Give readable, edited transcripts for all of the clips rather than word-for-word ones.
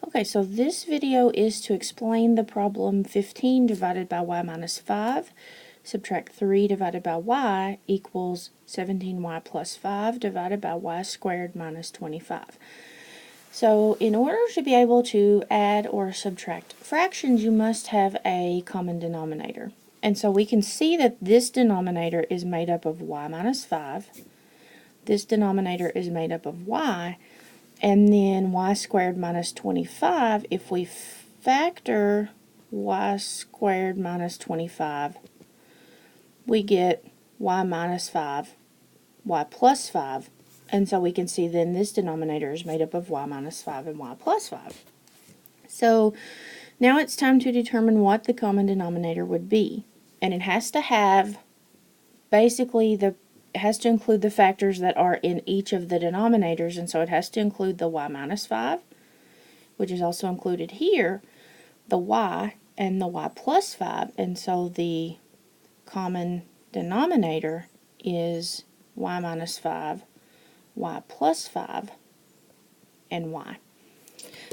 Okay, so this video is to explain the problem 15 divided by y minus 5. Subtract 3 divided by y equals 17y plus 5 divided by y squared minus 25. So in order to be able to add or subtract fractions, you must have a common denominator. And so we can see that this denominator is made up of y minus 5. This denominator is made up of y. And then y squared minus 25, if we factor y squared minus 25, we get y minus 5, y plus 5. And so we can see then this denominator is made up of y minus 5 and y plus 5. So now it's time to determine what the common denominator would be. And it has to have basically it has to include the factors that are in each of the denominators, and so it has to include the y minus 5, which is also included here, the y, and the y plus 5, and so the common denominator is y minus 5, y plus 5, and y.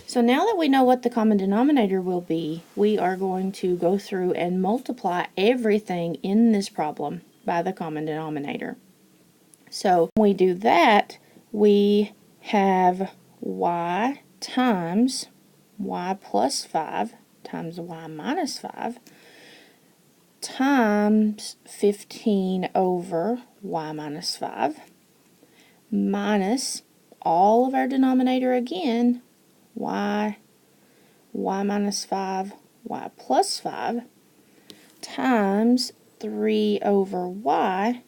So now that we know what the common denominator will be, we are going to go through and multiply everything in this problem by the common denominator. So when we do that, we have y times y plus 5 times y minus 5 times 15 over y minus 5 minus all of our denominator again, y minus 5, y plus 5 times 3 over y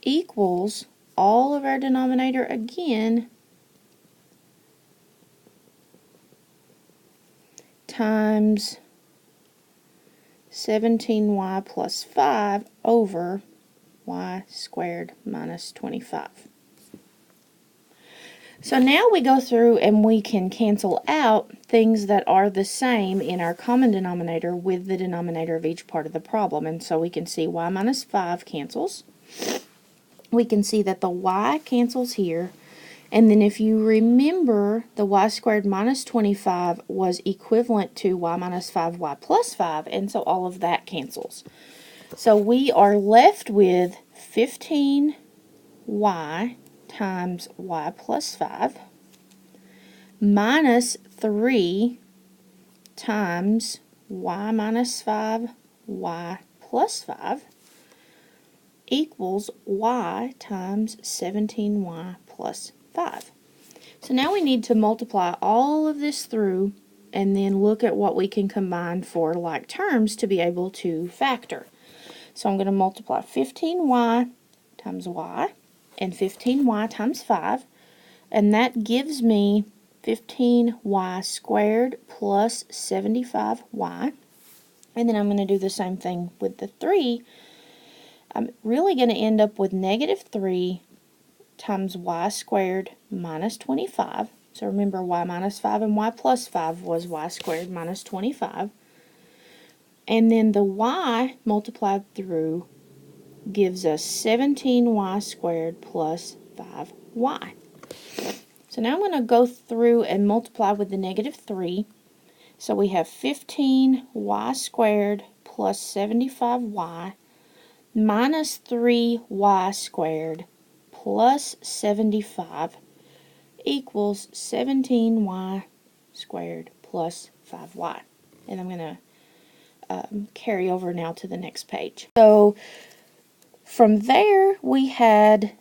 equals all of our denominator again times 17y plus 5 over y squared minus 25. So now we go through and we can cancel out things that are the same in our common denominator with the denominator of each part of the problem. And so we can see y minus 5 cancels. We can see that the y cancels here, and then if you remember, the y squared minus 25 was equivalent to y minus 5y plus 5, and so all of that cancels. So we are left with 15y times y plus 5 minus 3 times y minus 5, y plus 5 equals y times 17y plus 5. So now we need to multiply all of this through and then look at what we can combine for like terms to be able to factor. So I'm going to multiply 15y times y and 15y times 5, and that gives me 15y squared plus 75y. And then I'm going to do the same thing with the 3. I'm really going to end up with negative 3 times y squared minus 25. So remember, y minus 5 and y plus 5 was y squared minus 25. And then the y multiplied through gives us 17y squared plus 5y. So now I'm going to go through and multiply with the negative 3. So we have 15y squared plus 75y minus 3y squared plus 75 equals 17y squared plus 5y. And I'm going to carry over now to the next page. So from there we had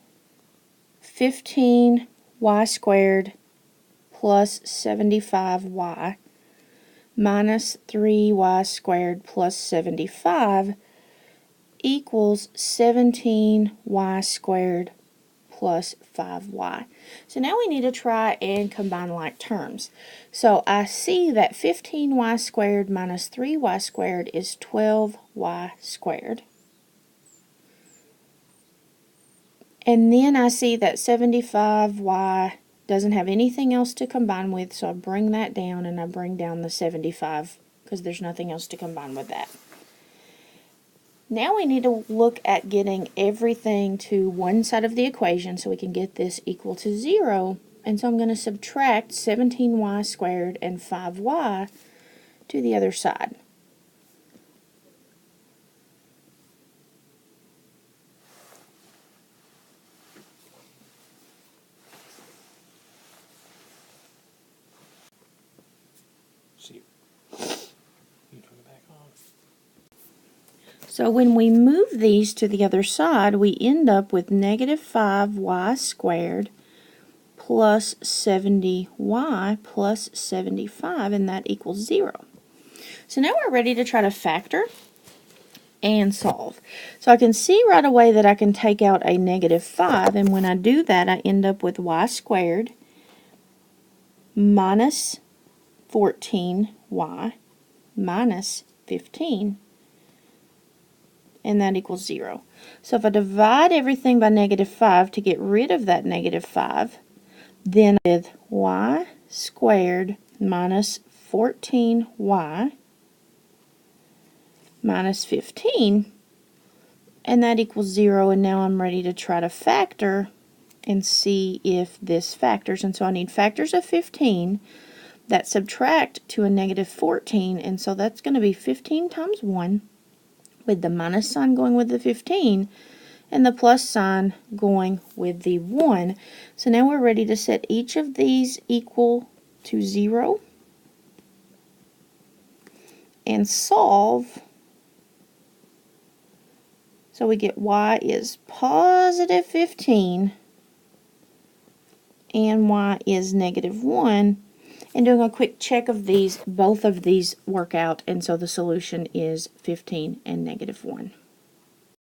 15y squared plus 75y minus 3y squared plus 75 equals 17y squared plus 5y. So now we need to try and combine like terms. So I see that 15y squared minus 3y squared is 12y squared. And then I see that 75y doesn't have anything else to combine with, so I bring that down and I bring down the 75 because there's nothing else to combine with that. Now we need to look at getting everything to one side of the equation so we can get this equal to 0 And so I'm going to subtract 17y squared and 5y to the other side. So when we move these to the other side, we end up with negative 5y squared plus 70y plus 75, and that equals 0. So now we're ready to try to factor and solve. So I can see right away that I can take out a negative 5, and when I do that, I end up with y squared minus 14y minus 15. And that equals 0. So if I divide everything by negative 5 to get rid of that negative 5, then with y squared minus 14y minus 15, and that equals 0, and now I'm ready to try to factor and see if this factors. And so I need factors of 15 that subtract to a negative 14, and so that's going to be 15 times 1, with the minus sign going with the 15 and the plus sign going with the 1. So now we're ready to set each of these equal to 0 and solve. So we get y is positive 15 and y is negative 1. And doing a quick check of these, both of these work out, and so the solution is 15 and negative 1.